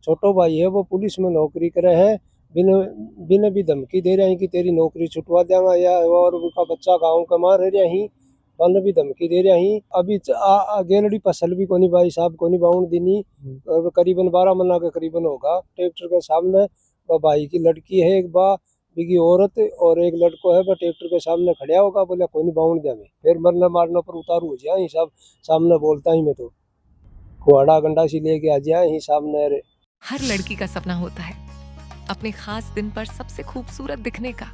छोटो भाई है वो पुलिस में नौकरी करे है। बिन बिन भी धमकी दे रहे हैं कि तेरी नौकरी छुटवा देंगे या और उनका बच्चा गाँव कमा रहे हैं। बन भी धमकी दे रहे हैं। अभी गेलड़ी फसल भी कोनी भाई साहब कोनी बाउंड दिनी करीबन 12 महीना के करीबन होगा। ट्रैक्टर के सामने वो भाई की लड़की है एक बा बिकी औरत और एक लड़को है वो ट्रैक्टर के सामने खड़ा होगा बोले कोई नहीं बाउंड दे में फिर मरने मारने पर उतारू हो जाए सब सामने बोलता ही मैं तो कुआड़ा गंडा सी लेके आ जाए ही सामने। हर लड़की का सपना होता है अपने खास दिन पर सबसे खूबसूरत दिखने का,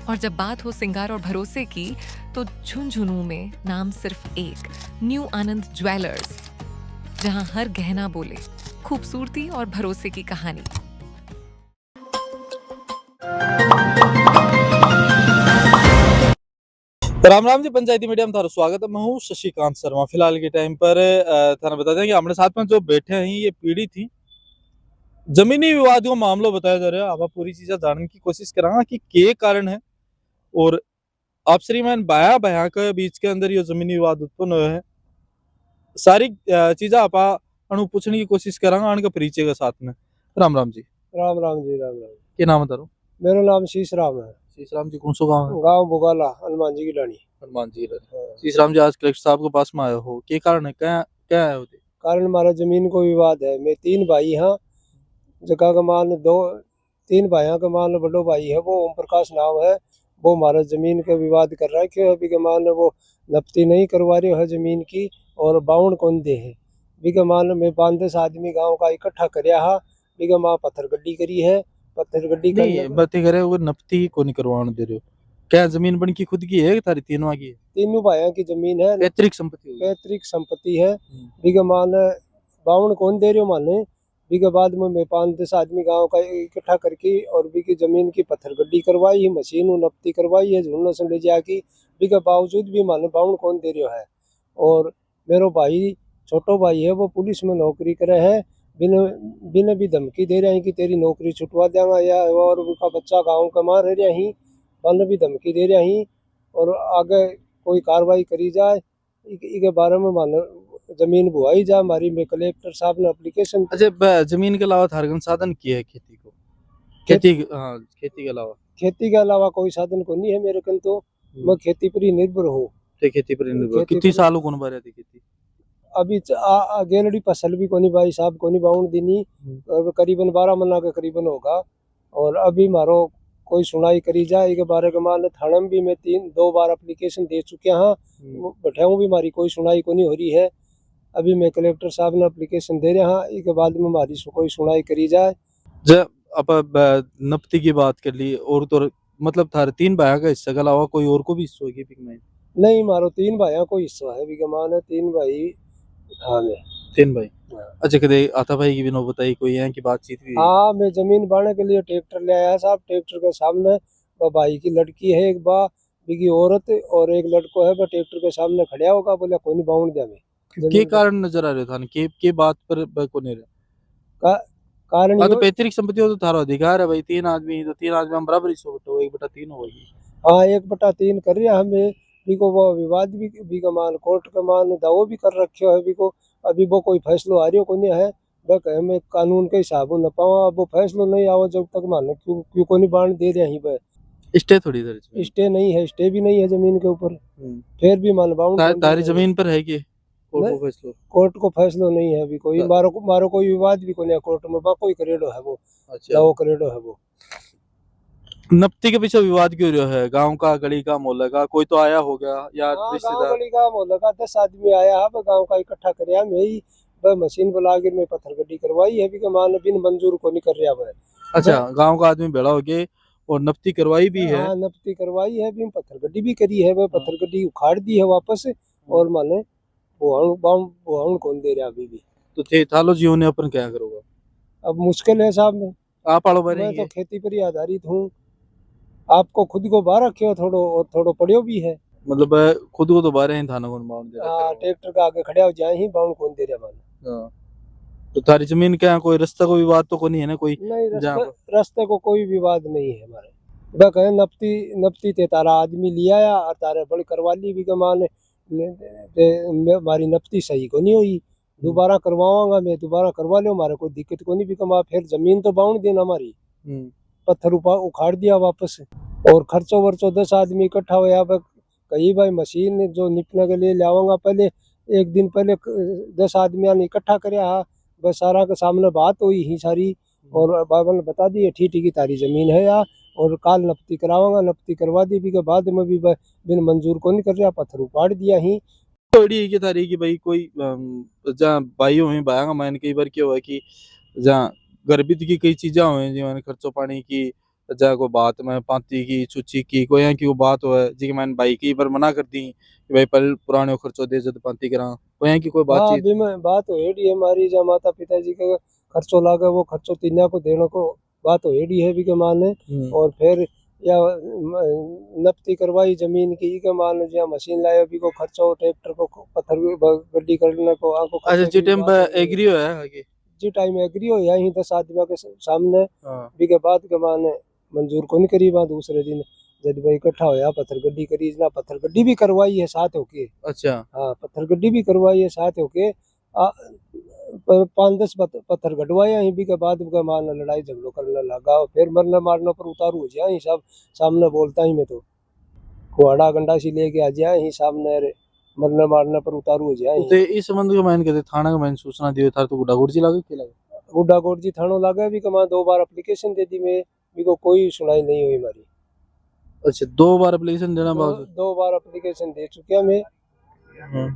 और जब बात हो सिंगार और भरोसे की तो झुंझुनू में नाम सिर्फ एक, न्यू आनंद ज्वेलर्स, जहां हर गहना बोले खूबसूरती और भरोसे की कहानी। राम राम जी, पंचायती मीडिया में थारा स्वागत है। मैं हूँ शशिकांत शर्मा। फिलहाल के टाइम पर थाना बता दें कि हमारे साथ में जो बैठे हैं ये पीढ़ी थी जमीनी विवाद को मामलो बताया जा रहा है। आप पूरी चीजें जानने की कोशिश करांगा कि के कारण है और आप श्रीमान बाया बया के बीच के अंदर ये जमीनी विवाद उत्पन्न हुए है। सारी चीजें आप अनु पूछने की कोशिश करांगा आने के परिचय के साथ में। राम राम जी। राम राम जी राम राम। क्या नाम है? मेरा नाम शीश राम है। शीश राम जी कौन सा गाँव है? गाँव बुगाला हनुमान जी की डाणी। हनुमान जी। शीश राम जी आज कलेक्टर साहब के पास में आए हो, के कारण है? क्या क्या है? कारण हमारा जमीन को विवाद है। मैं 3 भाई हाँ जगह का मान 2 3 भाइयों का मान बड़ो भाई है वो ओम प्रकाश नाम है। वो हमारा जमीन का विवाद कर रहा है क्यों अभी के मान वो नपती नहीं करवा रहे है जमीन की और बाउंड कौन दे है। बिके मान में 5-10 आदमी गांव का इकट्ठा करया हा बिके मां पत्थर गड्डी करी है। पत्थर गड्डी नहीं बातें करे वो नपती को नहीं करवाने दे रहे हो। क्या जमीन बन की खुद की है कि तारी तीनों की है? तीनों भाइयों की जमीन है। पैतृक संपत्ति होगी। पैतृक संपत्ति है। बिके मान बाउंड कौन दे रहे हो माने बिके बाद में 5-10 आदमी गांव का इकट्ठा करके और बिकी जमीन की पत्थर गड्डी करवाई है मशीन नपती करवाई है झुन्नों से ले जाके बिके बावजूद भी माने बाउंड कौन दे रहे है। और मेरो भाई छोटो भाई है वो पुलिस में नौकरी करे है। बिन बिन भी धमकी दे रहे हैं कि तेरी नौकरी छुटवा देंगा या और उनका बच्चा गाँव कमा रहे हैं। बन भी धमकी दे रहे हैं और आगे कोई कार्रवाई करी जाए इसके बारे में मान जमीन बुआई जा हमारी में कलेक्टर साहब ने एप्लीकेशन। अच्छा जमीन के अलावा थारगन साधन किया है खेती को? खेती हाँ खेती के अलावा कोई साधन को नहीं है मेरे कन तो मैं खेती पर ही निर्भर हूँ। खेती पर निर्भर कितनी सालों को बारे थी खेती? अभी गेलड़ी फसल भी कोनी भाई साहब कोनी बाउंड दिनी करीबन 12 महीना के करीबन होगा। और अभी मारो कोई सुनाई करी जाए के बारे में मान थाने में भी मैं 2 बार एप्लीकेशन दे चुके हाँ बैठाऊँ भी हमारी कोई सुनाई को नहीं हो रही है। अभी मैं कलेक्टर साहब ने एप्लीकेशन दे रहे हाँ इसके बाद में हमारी कोई सुनाई करी जाए। जब अब नपती की बात कर ली और तो मतलब थारे 3 भाई का हिस्सा के अलावा कोई और को भी हिस्सा होगी? नहीं मारो 3 भाइयों को हिस्सा है बिगमान है 3 भाई। हाँ मैं 3 भाई। अच्छा कदे आता भाई की भी नो बताई कोई है कि बातचीत भी? हाँ मैं जमीन बांटने के लिए ट्रैक्टर ले आया साहब। ट्रैक्टर के सामने भाई की लड़की है एक बा बिकी औरत और एक लड़को है वह ट्रैक्टर के सामने खड़ा होगा बोले कोई नहीं बाउंड दे में। के कारण नजर आ रहे था के बात पर को नहीं रहा कारण तो पैतृक संपत्ति हो तो थारा अधिकार है भाई। 3 आदमी तो 3 आदमी हम बराबर हिस्सा बटो 1/3 होगी। हाँ 1/3 कर रहा हमें बिको वो विवाद भी बिका मान कोर्ट का मान दावो भी कर रखे है बिको अभी वो कोई फैसलो आ रही को नहीं है वह मैं कानून के हिसाब न पाऊँ। अब वो फैसलो नहीं आओ जब तक मान क्यों को नहीं बांट दे रहे हैं। स्टे थोड़ी देर स्टे नहीं है स्टे भी नहीं है जमीन के ऊपर फिर भी मान बाउंड तारी जमीन पर है कि कोर्ट को फैसलो नहीं है अभी कोई मारो कोई विवाद भी कोई कोर्ट में कोई करेडो है वो। अच्छा दावो करेडो है वो। नपती के पीछे विवाद क्यों रहा है? गांव का गली का मोहल्ले का कोई तो आया होगा या रिश्तेदार? गली का मोहल्ले का 10 आदमी आया है गाँव का इकट्ठा कर मैं ही मशीन बुला के मैं पत्थर गड्डी करवाई है भी मान बिन मंजूर को नहीं कर रहा है। अच्छा गांव का आदमी भेड़ा हो गए और नपती करवाई भी है? हाँ नपती करवाई है भी पत्थर गड्डी भी करी है वह पत्थर गड्डी उखाड़ दी है वापस और माने वो कौन दे रहा अभी भी। तो थे थालो जीवन ने अपन क्या करोगा? अब मुश्किल है साहब में आप आलो मैं तो खेती पर ही आधारित हूँ। आपको खुद को बाहर रखे हो थोड़ो और थोड़ो पड़ियो भी है मतलब खुद को तो बाहर ही थाना कौन बाउंड दे रहा? ट्रैक्टर का आगे खड़े हो जाए ही बाउंड कौन दे रहा माने। तो थारी जमीन क्या कोई रास्ता को विवाद तो नहीं है ना कोई? नहीं रास्ते को कोई विवाद नहीं है हमारे। वह कहे नपती नपती ते तारा आदमी लिया आया और तारे बड़ी करवा ली भी कमान हमारी नपती सही को नहीं हुई दोबारा करवाऊंगा मैं, दोबारा करवा लो, हमारा कोई दिक्कत को नहीं भी कमा, फिर जमीन तो बाउंड देना हमारी, पत्थर उखाड़ दिया वापस। और खर्चो वर्चो 10 आदमी इकट्ठा हुआ, अब कहीं भाई मशीन जो निपने के लिए लाऊंगा, पहले एक दिन पहले 10 आदमियों ने इकट्ठा करया, बस सारा के सामने बात हुई ही सारी, और बाबा ने बता दी ठीक की तारी जमीन है यार, और काल नपती कराऊंगा, नपती करवा दी भी के बाद में भी बिन मंजूर को नहीं कर रहा, पत्थर उपाड़ दिया ही। थोड़ी की तारी की भाई कोई जहाँ भाइयों हुई बायांगा मैंने कई बार क्या हुआ कि जहाँ गर्भित की कई चीजें हुई जी मैंने खर्चो पानी की, जहाँ को बात में पाती की छुच्ची की कोई यहाँ की वो बात हुआ जी मैंने भाई कई बार मना कर दी कि भाई पहले पुराने खर्चो दे जब पाती करा, कोई यहाँ की कोई हाँ बातचीत। अभी में बात हो है हमारी, जहाँ माता पिताजी का खर्चो लागे वो खर्चो तीनों को देने को बात हो है भी के माने, और फिर या नपती करवाई जमीन की के मान, जहाँ मशीन लाया भी को खर्चो, ट्रैक्टर को पत्थर गड्डी करने को आंखों अच्छा जी टाइम पर एग्री हुआ है आगे जी टाइम एग्री हो यही 10 आदमियों के सामने हाँ। भी के बाद के माने मंजूर को नहीं करी, वहाँ दूसरे दिन जब भाई इकट्ठा होया पत्थर गड्डी करी, ना पत्थर गड्डी भी करवाई है साथ होके। अच्छा हाँ पत्थर गड्डी भी करवाई है साथ होके, 5-10 पत्थर गडवाया ही भी के बाद के मान लड़ाई झगड़ो करने लगा, फिर मरने मारने पर उतारू हो जाए ही सब सामने बोलता ही मैं तो कुहाड़ा गंडासी लेके आ जाए ही सामने, मरने मारने पर उतारू हो जाए। तो इस संबंध में मैंने कहते थाना का मैंने सूचना दी था तो गुड्डा गुड़जी लगे के लगे गुड्डा गोरजी थानो लगा भी कमा 2 बार एप्लीकेशन दे दी मैं, भी को कोई सुनाई नहीं हुई हमारी। अच्छा 2 बार एप्लीकेशन देना बावजूद 2 बार एप्लीकेशन दे चुके मैं। हाँ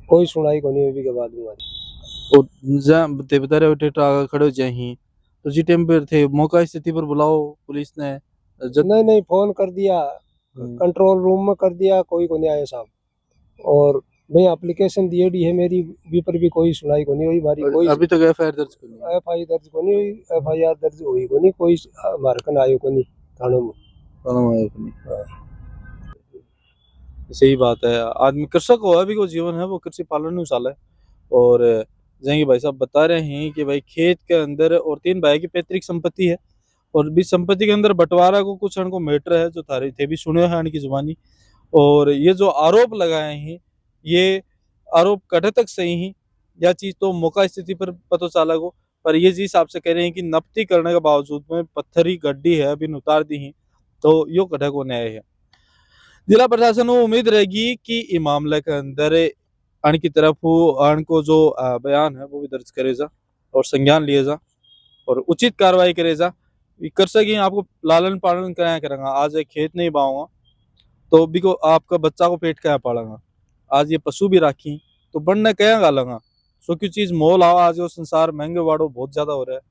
कोई सुनाई को नहीं हुई भी के बाद हमारी। और जहाँ ते बता रहे हो ट्रैक्टर खड़े हो जाए ही तो जी टाइम पर थे मौका स्थिति पर बुलाओ पुलिस ने नहीं फोन कर दिया, कंट्रोल रूम में कर दिया, कोई को नहीं आया साहब, और मैं एप्लीकेशन दी है मेरी भी पर भी कोई सुनाई को नहीं हुई हमारी, कोई अभी तक एफआईआर दर्ज को नहीं एफआई दर्ज को नहीं हुई, एफआईआर दर्ज हुई को नहीं, कोई हमारे कन आयो को नहीं थाने में। सही बात है, आदमी कृषक हो अभी को जीवन है वो कृषि पालन में साल है। और जैसे भाई साहब बता रहे हैं कि भाई खेत के अंदर और 3 भाई की पैतृक संपत्ति है, और भी संपत्ति के अंदर बंटवारा को कुछ को मैटर है जो थारे थे भी सुने हैं की जुबानी, और ये जो आरोप लगाए हैं ये आरोप कटे तक सही ही या चीज तो मौका स्थिति पर पता चला को, पर ये जिस हिसाब से कह रहे हैं कि नपती करने के बावजूद में पत्थरी गड्डी है अभी उतार दी है, तो यो कटे को न्याय है। जिला प्रशासन को उम्मीद रहेगी कि इस मामले के अंदर अण की तरफ अण को जो बयान है वो भी दर्ज करे जा और संज्ञान लिए जा और उचित कार्रवाई करे जा। कर सके आपको लालन पालन कराया करेंगे, आज एक खेत नहीं बाऊंगा तो भी को आपका बच्चा को पेट क्या पालेगा, आज ये पशु भी राखी तो बनने क्या गालेगा, सो की चीज मोल आओ आज वो संसार महंगे वाड़ो बहुत ज्यादा हो रहा है।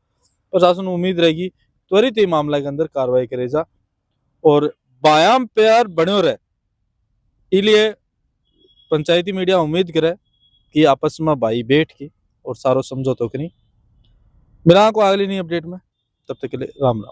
प्रशासन उम्मीद रहेगी त्वरित ये मामले के अंदर कार्रवाई करे जा और बायाम प्यार बनो रहे, इसलिए पंचायती मीडिया उम्मीद करे कि आपस में भाई बैठ के और सारो समझौतो करी। मिला को अगली नई अपडेट में, तब तक के लिए राम राम।